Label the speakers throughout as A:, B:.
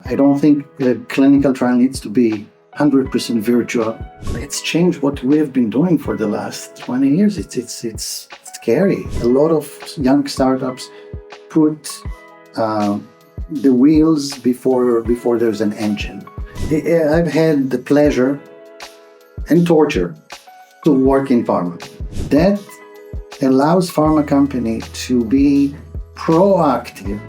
A: I don't think a clinical trial needs to be 100% virtual. Let's change what we have been doing for the last 20 years. It's scary. A lot of young startups put the wheels before there's an engine. I've had the pleasure and torture to work in pharma. That allows pharma company to be proactive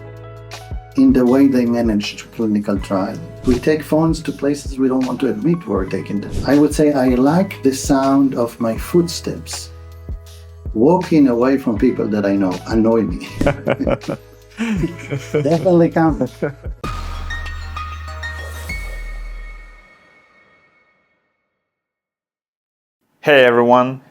A: in the way they manage clinical trial. We take phones to places we don't want to admit we're taking them. I would say I like the sound of my footsteps walking away from people that I know annoy me. Definitely counts.
B: Hey everyone.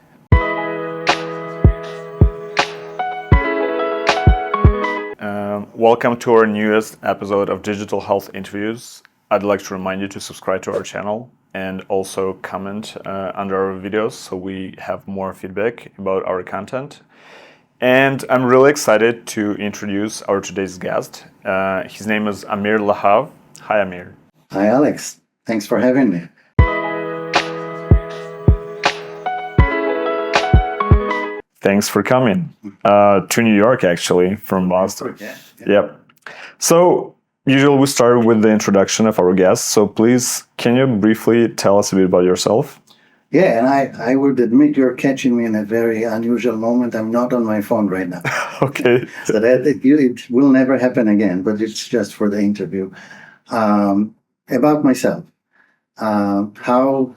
B: Welcome to our newest episode of Digital Health Interviews. I'd like to remind you to subscribe to our channel and also comment under our videos so we have more feedback about our content. And I'm really excited to introduce our today's guest. His name is Amir Lahav. Hi, Amir.
A: Hi, Alex. Thanks for having me.
B: Thanks for coming to New York, actually, from Boston.
A: Yeah.
B: Yep. So, usually we start with the introduction of our guests. So, please, can you briefly tell us a bit about yourself?
A: Yeah, and I would admit you're catching me in a very unusual moment. I'm not on my phone right now.
B: Okay.
A: So that it will never happen again, but it's just for the interview. About myself. How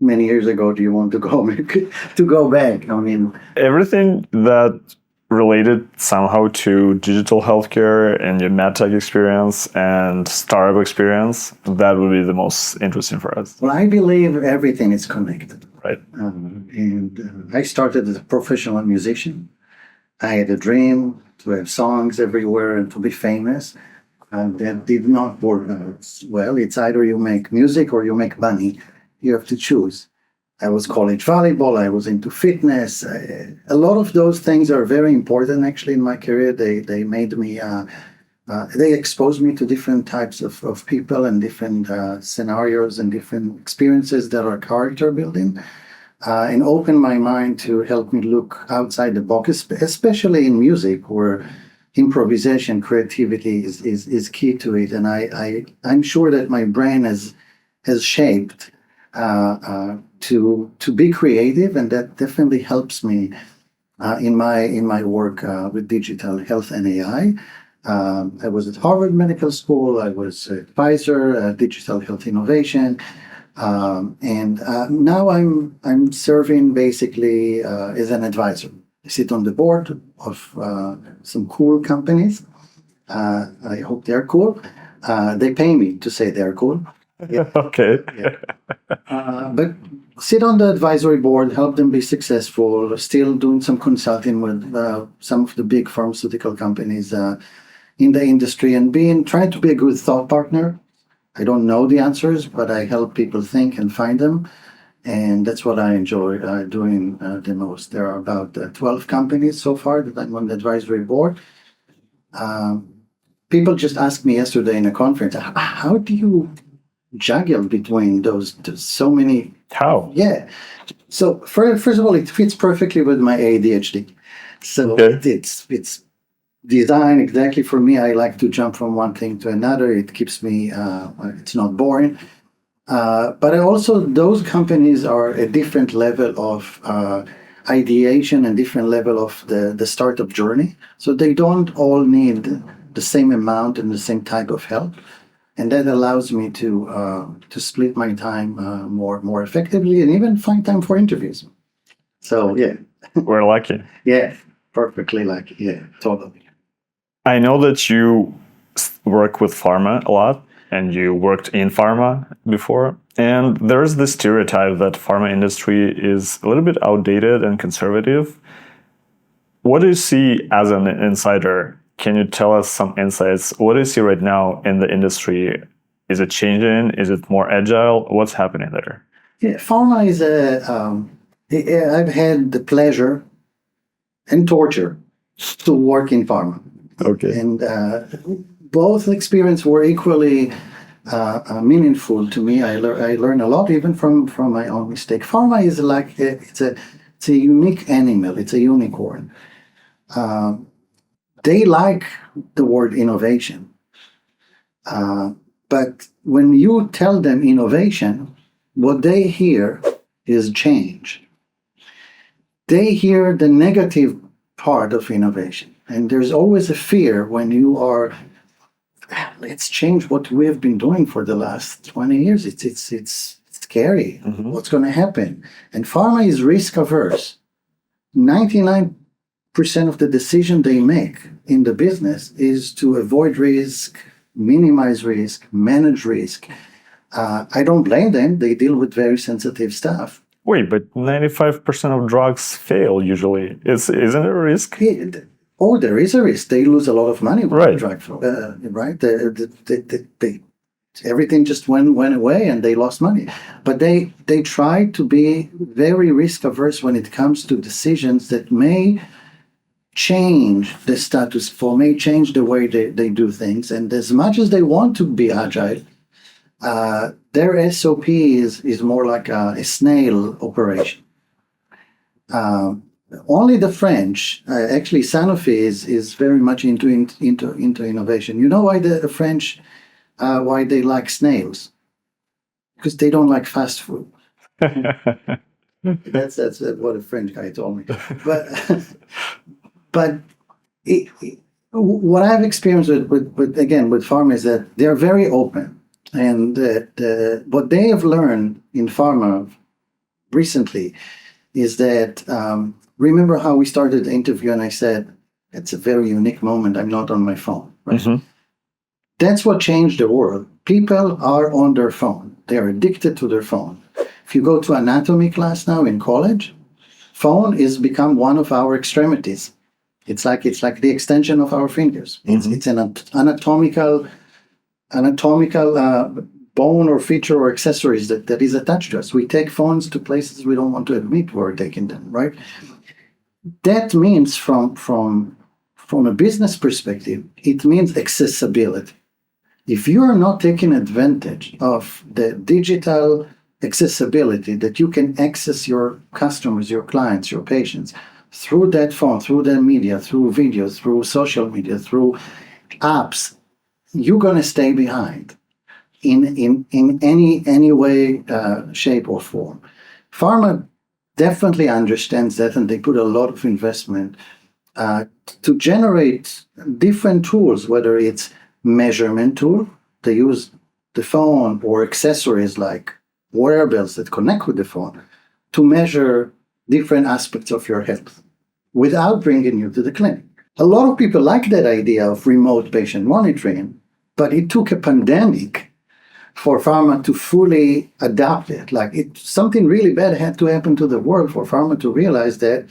A: many years ago do you want to go back? I mean,
B: everything that related somehow to digital healthcare and your medtech experience and startup experience, that would be the most interesting for us.
A: Well, I believe everything is connected.
B: Right.
A: I started as a professional musician. I had a dream to have songs everywhere and to be famous. And that did not work out well. It's either you make music or you make money. You have to choose. I was college volleyball. I was into fitness. A lot of those things are very important, actually, in my career. They made me, they exposed me to different types of people and different scenarios and different experiences that are character building, and opened my mind to help me look outside the box, especially in music, where improvisation, creativity is key to it. And I'm sure that my brain has shaped to be creative, and that definitely helps me in my work with digital health and AI. I was at Harvard Medical School. I was at Pfizer, digital health innovation, and now I'm serving basically as an advisor. I sit on the board of some cool companies. I hope they're cool. They pay me to say they're cool.
B: Yeah. Okay.
A: Yeah. But sit on the advisory board, help them be successful, still doing some consulting with some of the big pharmaceutical companies in the industry, and trying to be a good thought partner. I don't know the answers, but I help people think and find them. And that's what I enjoy doing the most. There are about 12 companies so far that I'm on the advisory board. People just asked me yesterday in a conference, how do you juggle between those so many?
B: How?
A: Yeah. So first of all, it fits perfectly with my ADHD. So
B: Okay.
A: it's designed exactly for me. I like to jump from one thing to another. It keeps me, it's not boring. But those companies are a different level of ideation and different level of the startup journey. So they don't all need the same amount and the same type of help. And that allows me to split my time more effectively and even find time for interviews. So, yeah.
B: We're lucky.
A: Yeah, perfectly lucky. Yeah, totally.
B: I know that you work with pharma a lot, and you worked in pharma before. And there's this stereotype that pharma industry is a little bit outdated and conservative. What do you see as an insider? Can you tell us some insights? What do you see right now in the industry? Is it changing? Is it more agile? What's happening there?
A: Yeah, pharma is I've had the pleasure and torture to work in pharma.
B: Okay.
A: And both experiences were equally meaningful to me. I learn a lot even from my own mistake. Pharma is like it's a unique animal. It's a unicorn. They like the word innovation, but when you tell them innovation, what they hear is change. They hear the negative part of innovation, and there's always a fear when you are. Let's change what we have been doing for the last 20 years. It's scary. What's going to happen? And pharma is risk averse. 99% of the decision they make in the business is to avoid risk, minimize risk, manage risk. I don't blame them. They deal with very sensitive stuff.
B: Wait, but 95% of drugs fail usually. Isn't it a risk?
A: Oh, there is a risk. They lose a lot of money with
B: Right.
A: the drug, right? Everything just went away and they lost money. But they try to be very risk averse when it comes to decisions that may change the status quo, may change the way they do things. And as much as they want to be agile, their SOP is more like a snail operation. Only the French, actually Sanofi is very much into innovation. You know why the French, why they like snails? Because they don't like fast food. That's what a French guy told me. But what I've experienced with pharma is that they're very open, and what they have learned in pharma recently is that. Remember how we started the interview and I said, it's a very unique moment. I'm not on my phone. Right? That's what changed the world. People are on their phone. They are addicted to their phone. If you go to anatomy class now in college, phone is become one of our extremities. It's like the extension of our fingers. It's an anatomical bone or feature or accessories that is attached to us. We take phones to places we don't want to admit we're taking them, right? That means from a business perspective, it means accessibility. If you are not taking advantage of the digital accessibility that you can access your customers, your clients, your patients through that phone, through the media, through videos, through social media, through apps, you're going to stay behind in any way, shape, or form. Pharma definitely understands that, and they put a lot of investment to generate different tools, whether it's measurement tool, they use the phone or accessories like wearables that connect with the phone to measure different aspects of your health without bringing you to the clinic. A lot of people like that idea of remote patient monitoring, but it took a pandemic for pharma to fully adopt it. Something really bad had to happen to the world for pharma to realize that.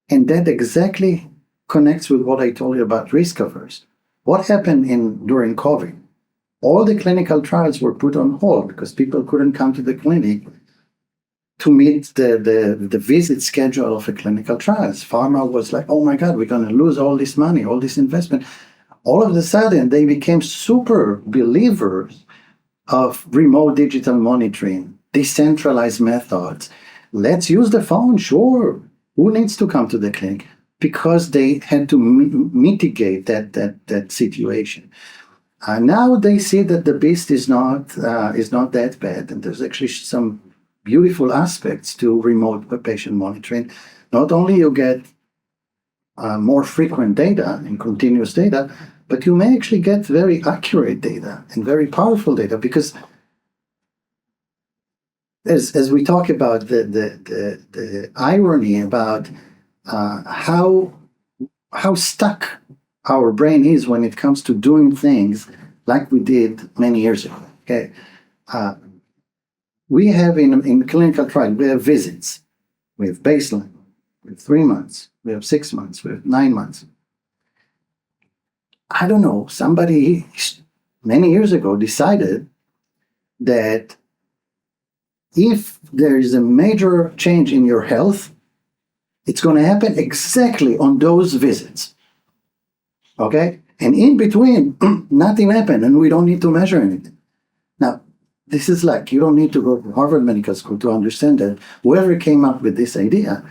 A: And that exactly connects with what I told you about risk averse. What happened during COVID? All the clinical trials were put on hold because people couldn't come to the clinic to meet the visit schedule of a clinical trials. Pharma was like, oh my God, we're going to lose all this money, all this investment. All of a sudden, they became super believers of remote digital monitoring, decentralized methods. Let's use the phone, sure. Who needs to come to the clinic? Because they had to mitigate that situation. Now they see that the beast is not that bad, and there's actually some beautiful aspects to remote patient monitoring. Not only you get more frequent data and continuous data, but you may actually get very accurate data and very powerful data, because as we talk about the irony about how stuck our brain is when it comes to doing things like we did many years ago. Okay, we have in clinical trial, we have visits, we have baseline, we have 3 months, we have 6 months, we have 9 months. I don't know, somebody many years ago decided that if there is a major change in your health, it's going to happen exactly on those visits. Okay? And in between, nothing happened, and we don't need to measure anything. Now, this is like, you don't need to go to Harvard Medical School to understand that whoever came up with this idea,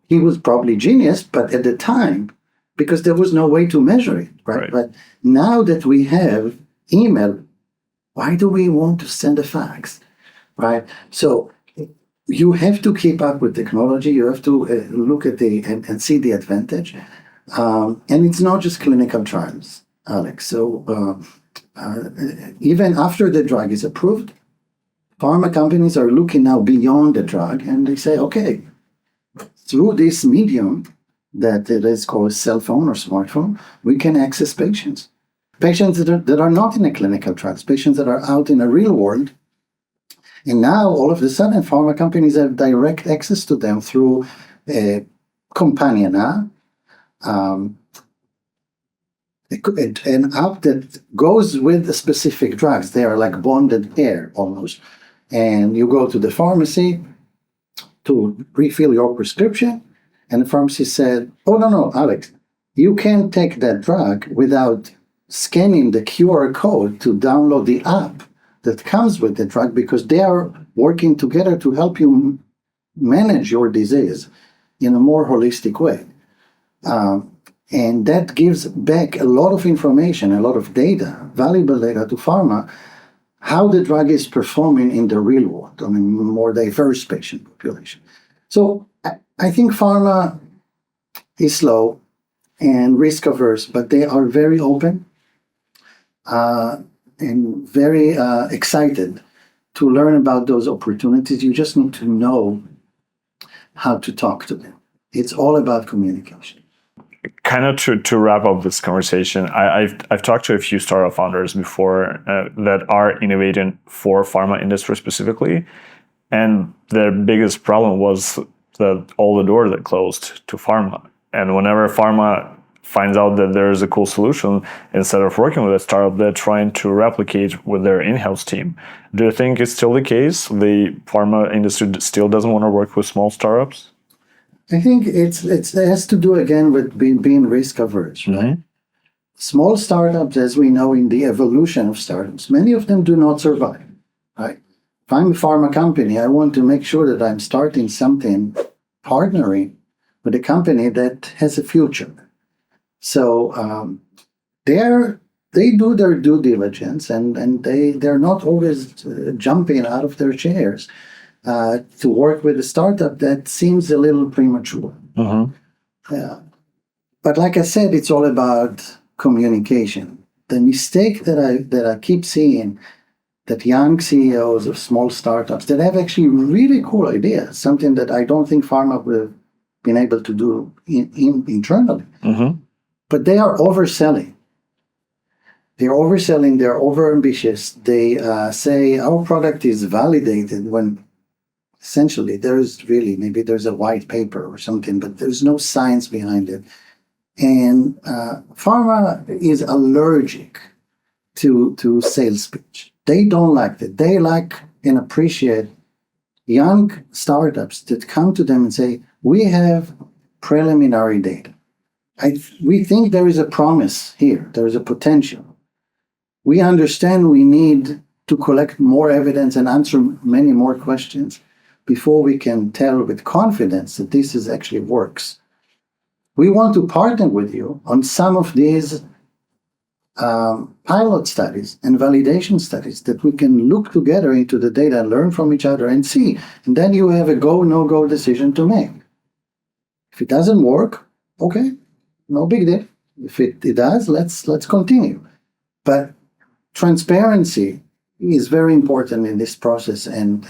A: he was probably genius, but at the time, because there was no way to measure it, right?
B: Right.
A: But now that we have email, why do we want to send a fax, right? So you have to keep up with technology. You have to look at and see the advantage. And it's not just clinical trials, Alex. So even after the drug is approved, pharma companies are looking now beyond the drug, and they say, okay, through this medium that it is called cell phone or smartphone, we can access patients. Patients that are not in a clinical trials, patients that are out in the real world. And now, all of a sudden, pharma companies have direct access to them through a companion app, an app that goes with the specific drugs. They are like bonded pair almost. And you go to the pharmacy to refill your prescription, and the pharmacist said, oh, no, Alex, you can't take that drug without scanning the QR code to download the app that comes with the drug, because they are working together to help you manage your disease in a more holistic way. And that gives back a lot of information, a lot of data, valuable data to pharma, how the drug is performing in the real world, I mean, more diverse patient population. So I think pharma is slow and risk averse, but they are very open and very excited to learn about those opportunities. You just need to know how to talk to them. It's all about communication.
B: Kind of to wrap up this conversation, I've talked to a few startup founders before that are innovating for pharma industry specifically, and their biggest problem was that all the doors that closed to pharma. And whenever pharma finds out that there is a cool solution, instead of working with a startup, they're trying to replicate with their in-house team. Do you think it's still the case? The pharma industry still doesn't want to work with small startups?
A: I think it has to do again with being risk averse, right?
B: Mm-hmm.
A: Small startups, as we know in the evolution of startups, many of them do not survive, right? If I'm a pharma company, I want to make sure that I'm starting something, partnering with a company that has a future. So they do their due diligence, and they're not always jumping out of their chairs to work with a startup that seems a little premature.
B: Mm-hmm.
A: But like I said, it's all about communication. The mistake that I keep seeing, that young CEOs of small startups that have actually really cool ideas, something that I don't think pharma would have been able to do internally.
B: Mm-hmm.
A: But they are overselling. They're overselling, they're overambitious. They say our product is validated when essentially maybe there's a white paper or something, but there's no science behind it. And pharma is allergic to sales pitch. They don't like it. They like and appreciate young startups that come to them and say, we have preliminary data. We think there is a promise here. There is a potential. We understand we need to collect more evidence and answer many more questions before we can tell with confidence that this actually works. We want to partner with you on some of these pilot studies and validation studies that we can look together into the data and learn from each other and see. And then you have a go, no-go decision to make. If it doesn't work, okay, no big deal. If it does, let's continue. But transparency is very important in this process, and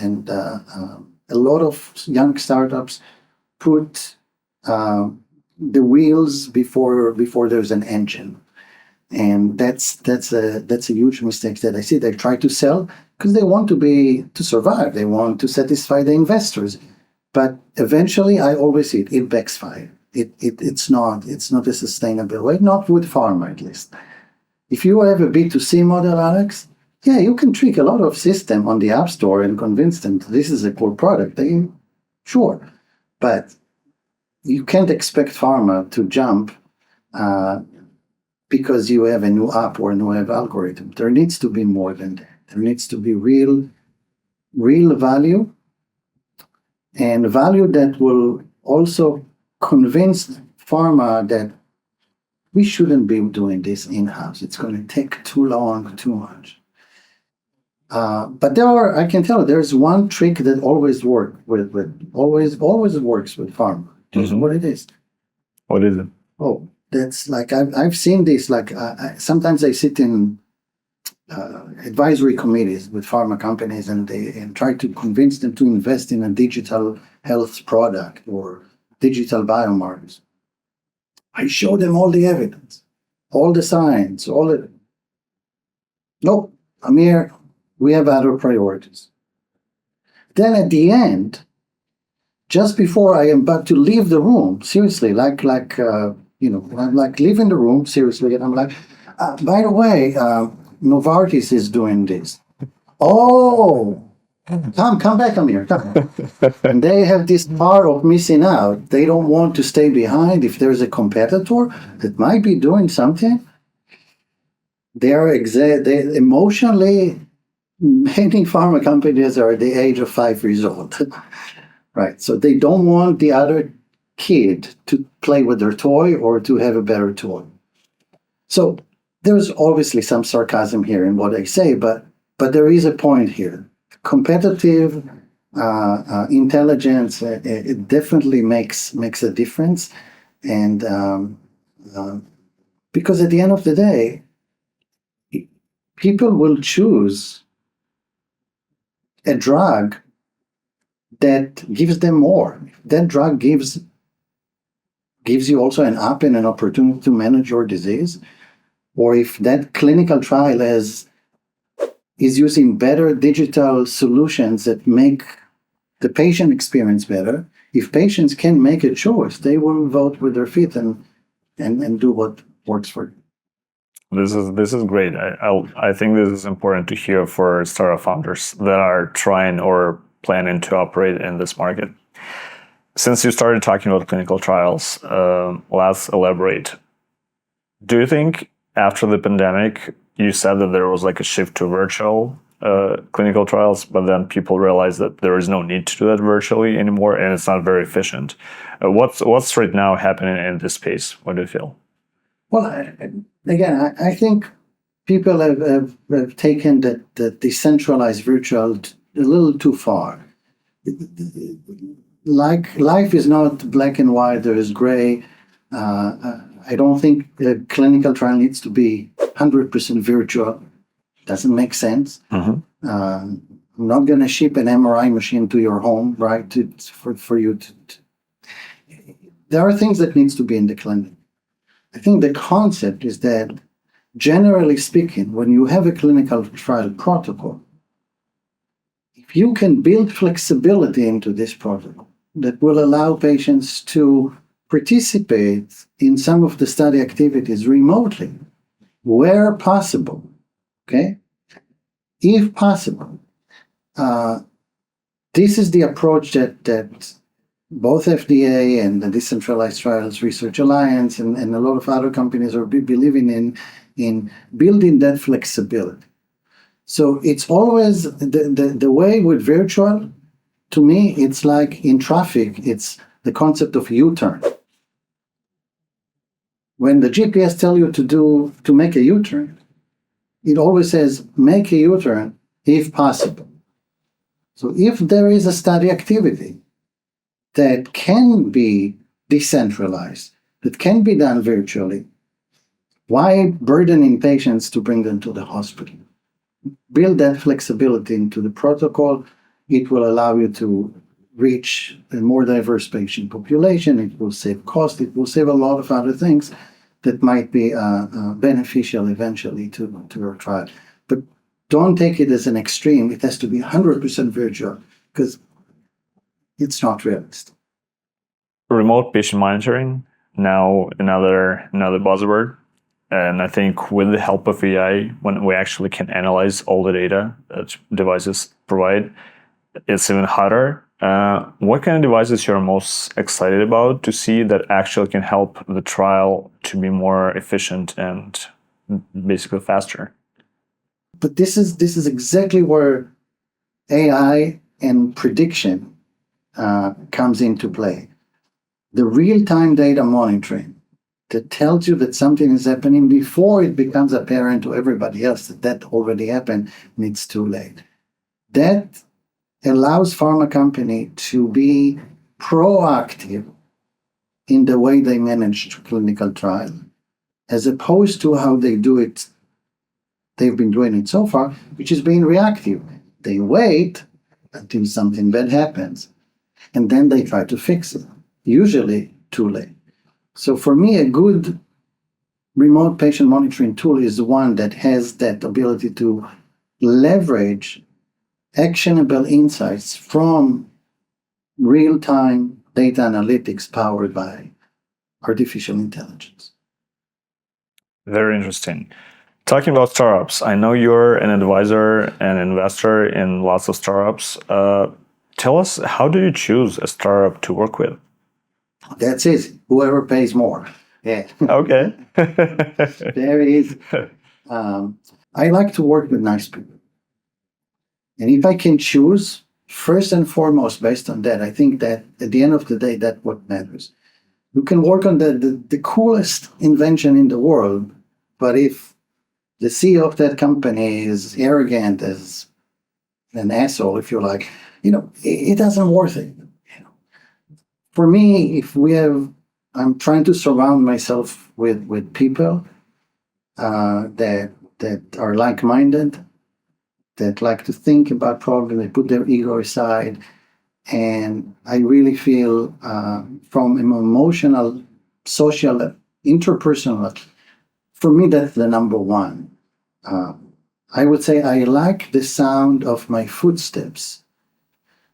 A: a lot of young startups put the wheels before there's an engine, and that's a huge mistake that I see. They try to sell because they want to survive. They want to satisfy the investors, but eventually, I always see it backfires. It's not a sustainable way, not with pharma at least. If you have a B2C model, Alex, yeah, you can trick a lot of system on the App Store and convince them this is a cool product. Sure, but you can't expect pharma to jump because you have a new app or a new algorithm. There needs to be more than that. There needs to be real value, and value that will also convince pharma that we shouldn't be doing this in-house. It's going to take too long, too much. But I can tell you, there's one trick that always works always works with pharma. This is what it is.
B: What is it?
A: Oh, that's like, I've seen this, like sometimes I sit in advisory committees with pharma companies and try to convince them to invest in a digital health product or digital biomarkers. I show them all the evidence, all the science, Nope, Amir, we have other priorities. Then at the end, just before I am about to leave the room, seriously, I'm like leaving the room, seriously, and I'm like, by the way, Novartis is doing this. Oh, come back, Amir, come. And they have this part of missing out. They don't want to stay behind. If there's a competitor that might be doing something, they emotionally, many pharma companies are at the age of 5 years old. Right. So they don't want the other kid to play with their toy or to have a better toy. So there's obviously some sarcasm here in what I say, but there is a point here. Competitive intelligence, it definitely makes a difference. And because at the end of the day, people will choose a drug that gives them more. That drug gives you also an app and an opportunity to manage your disease, or if that clinical trial is using better digital solutions that make the patient experience better, if patients can make a choice, they will vote with their feet and do what works for them.
B: This is great. I think this is important to hear for startup founders that are trying or planning to operate in this market. Since you started talking about clinical trials, let's elaborate. Do you think after the pandemic, you said that there was like a shift to virtual clinical trials, but then people realized that there is no need to do that virtually anymore, and it's not very efficient. What's right now happening in this space? What do you feel?
A: Well, again, I think people have taken the decentralized virtual a little too far. Like life is not black and white, there is gray. I don't think a clinical trial needs to be 100% virtual. Doesn't make sense.
B: Mm-hmm.
A: I'm not going to ship an MRI machine to your home, right? For you to. There are things that needs to be in the clinic. I think the concept is that, generally speaking, when you have a clinical trial protocol, if you can build flexibility into this protocol that will allow patients to participate in some of the study activities remotely, where possible, okay? If possible, this is the approach that both FDA and the Decentralized Trials Research Alliance and a lot of other companies are believing in building that flexibility. So it's always the way with virtual, to me, it's like in traffic, it's the concept of U-turn. When the GPS tells you to make a U-turn, it always says make a U-turn if possible. So if there is a study activity that can be decentralized, that can be done virtually, why burdening patients to bring them to the hospital? Build that flexibility into the protocol. It will allow you to reach a more diverse patient population. It will save cost. It will save a lot of other things that might be beneficial eventually to your trial. But don't take it as an extreme. It has to be 100% virtual because it's not realistic.
B: Remote patient monitoring, now another buzzword. And I think with the help of AI, when we actually can analyze all the data that devices provide, it's even hotter. What kind of devices you're most excited about to see that actually can help the trial to be more efficient and basically faster?
A: But this is exactly where AI and prediction comes into play. The real-time data monitoring that tells you that something is happening before it becomes apparent to everybody else that already happened and it's too late. That allows pharma company to be proactive in the way they manage clinical trial, as opposed to how they've been doing it so far, which is being reactive. They wait until something bad happens, and then they try to fix it, usually too late. So for me, a good remote patient monitoring tool is one that has that ability to leverage actionable insights from real-time data analytics powered by artificial intelligence.
B: Very interesting. Talking about startups, I know you're an advisor and investor in lots of startups. Tell us, how do you choose a startup to work with?
A: That's easy. Whoever pays more. Yeah.
B: Okay.
A: Very easy. I like to work with nice people. And if I can choose, first and foremost, based on that, I think that at the end of the day, that's what matters. You can work on the coolest invention in the world, but if the CEO of that company is arrogant as an asshole, if you like, it doesn't worth it. For me, I'm trying to surround myself with people that are like-minded, that like to think about problems, they put their ego aside. And I really feel from an emotional, social, interpersonal, for me, that's the number one. I would say I like the sound of my footsteps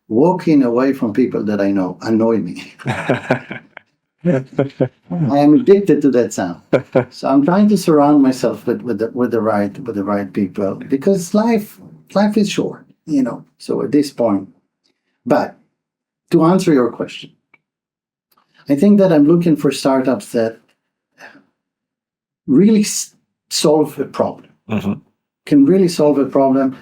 A: walking away from people that I know annoy me. I am addicted to that sound. So I'm trying to surround myself with the right people, because life is short, So at this point, but to answer your question, I think that I'm looking for startups that really solve a problem, can really solve a problem,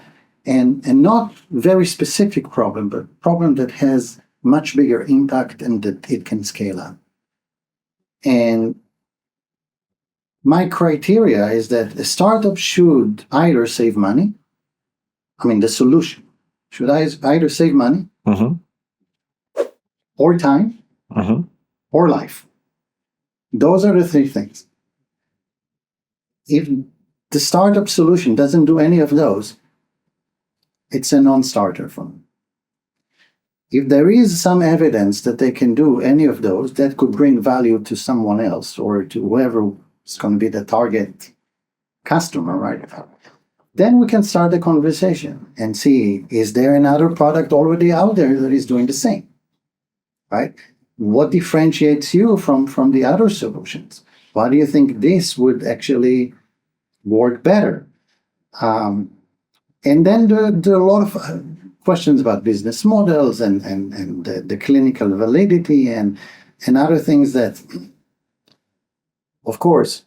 A: and not very specific problem, but problem that has much bigger impact and that it can scale up. And my criteria is that a startup should either save money, the solution should either save money or time or life. Those are the three things. If the startup solution doesn't do any of those, it's a non-starter for me. If there is some evidence that they can do any of those, that could bring value to someone else or to whoever is going to be the target customer, right? Then we can start the conversation and see, is there another product already out there that is doing the same, right? What differentiates you from the other solutions? Why do you think this would actually work better? And then there are a lot of questions about business models and the clinical validity and other things that, of course,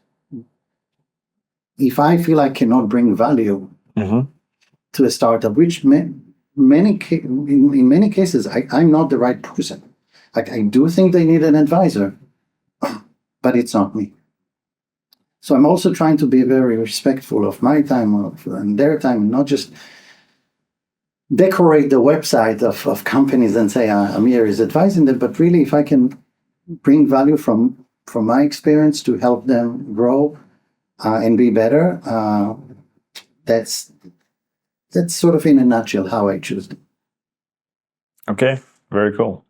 A: if I feel I cannot bring value to a startup, which in many cases, I'm not the right person. Like, I do think they need an advisor, but it's not me. So I'm also trying to be very respectful of my time and their time, and not just decorate the website of companies and say Amir is advising them, but really, if I can bring value from my experience to help them grow and be better, that's sort of in a nutshell how I choose them.
B: Okay, very cool.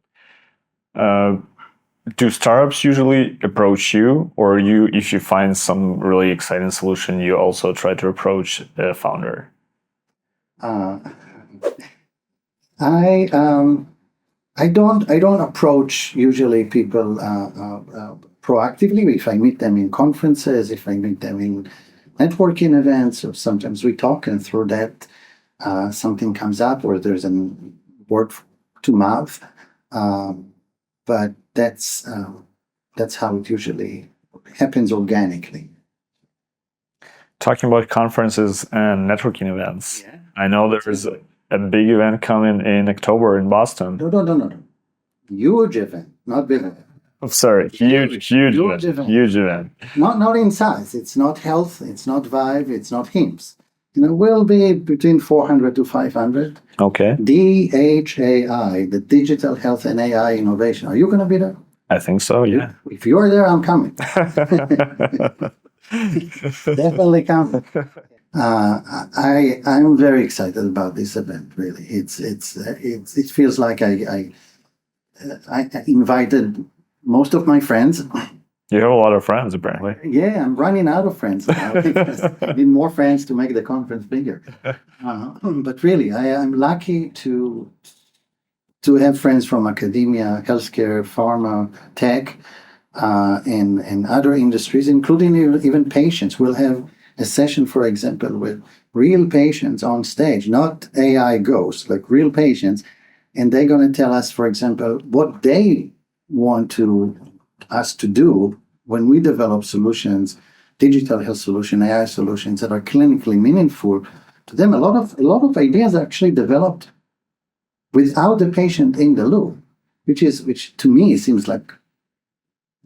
B: Do startups usually approach you, or if you find some really exciting solution, you also try to approach a founder?
A: I don't approach usually people proactively. If I meet them in conferences, if I meet them in networking events, or sometimes we talk, and through that something comes up, or there's a word to mouth. But that's how it usually happens organically.
B: talking about conferences and networking events.
A: Yeah.
B: I know there's a big event coming in October in Boston.
A: No. Huge event, not big event.
B: Oh, sorry, huge event. Huge event.
A: Not in size. It's not health. It's not Vive. It's not HIMSS. Will be between 400 to 500.
B: Okay,
A: DHAI, the Digital Health and AI Innovation. Are you going to be there?
B: I think so. Yeah.
A: If you're there, I'm coming. Definitely coming. I'm very excited about this event. Really, it feels like I invited most of my friends.
B: You have a lot of friends, apparently.
A: Yeah, I'm running out of friends now because I need more friends to make the conference bigger. But really, I'm lucky to have friends from academia, healthcare, pharma, tech, and other industries, including even patients. We'll have a session, for example, with real patients on stage, not AI ghosts, like real patients, and they're going to tell us, for example, what they want us to do when we develop solutions, digital health solutions, AI solutions that are clinically meaningful to them. A lot of ideas are actually developed without the patient in the loop, which to me seems like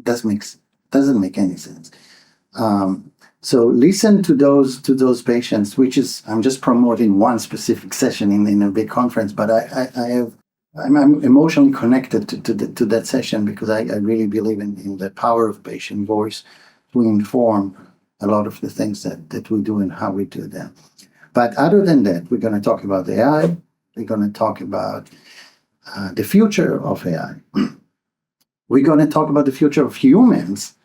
A: doesn't make any sense. So listen to those patients, which is I'm just promoting one specific session in a big conference, but I'm emotionally connected to that session because I really believe in the power of patient voice to inform a lot of the things that we do and how we do them. But other than that, we're going to talk about AI. We're going to talk about the future of AI. We're going to talk about the future of humans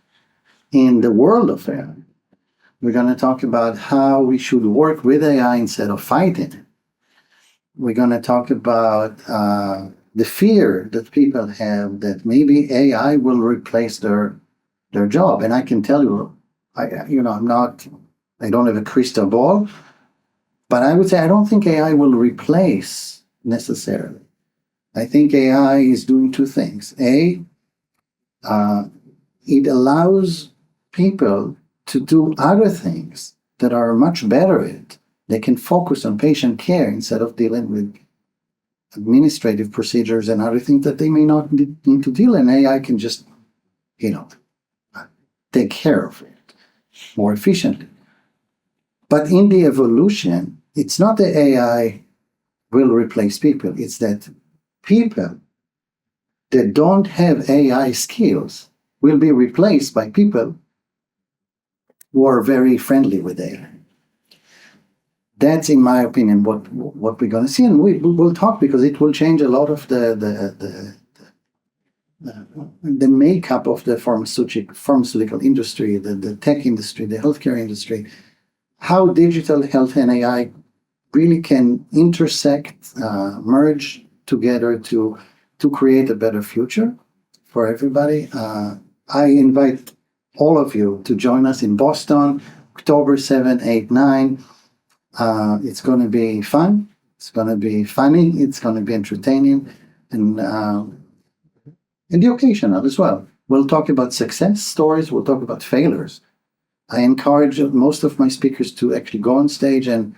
A: in the world of AI. We're going to talk about how we should work with AI instead of fighting it. We're going to talk about the fear that people have that maybe AI will replace their job. And I can tell you, I don't have a crystal ball, but I would say I don't think AI will replace necessarily. I think AI is doing two things. It allows people to do other things that are much better at. They can focus on patient care instead of dealing with administrative procedures and other things that they may not need to deal in. AI can just, take care of it more efficiently. But in the evolution, it's not that AI will replace people. It's that people that don't have AI skills will be replaced by people who are very friendly with AI. That's, in my opinion, what we're going to see, and we'll talk because it will change a lot of the makeup of the pharmaceutical industry, the tech industry, the healthcare industry, how digital health and AI really can intersect, merge together to create a better future for everybody. I invite all of you to join us in Boston, October 7, 8, 9. It's going to be fun. It's going to be funny. It's going to be entertaining, and the occasional as well. We'll talk about success stories. We'll talk about failures. I encourage most of my speakers to actually go on stage and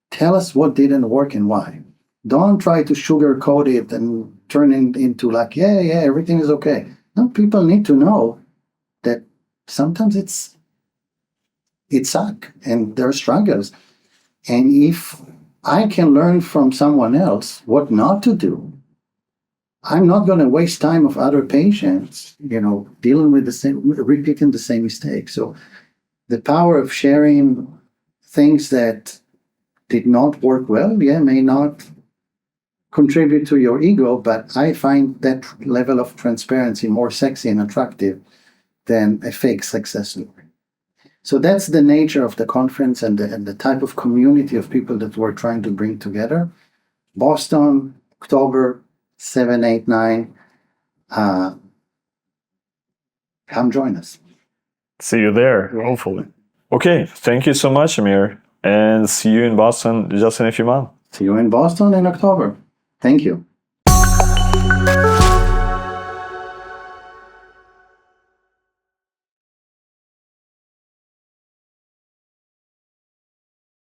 A: tell us what didn't work and why. Don't try to sugarcoat it and turn it into like, yeah, everything is okay. No, people need to know that sometimes it sucks and there are struggles. And if I can learn from someone else what not to do, I'm not going to waste time of other patients, dealing with repeating the same mistake. So the power of sharing things that did not work well, may not contribute to your ego, but I find that level of transparency more sexy and attractive than a fake success story. So that's the nature of the conference and the type of community of people that we're trying to bring together. Boston, October 7, 8, 9. Come join us.
B: See you there, hopefully. Okay, thank you so much, Amir, and see you in Boston just in a few months.
A: See you in Boston in October. Thank you.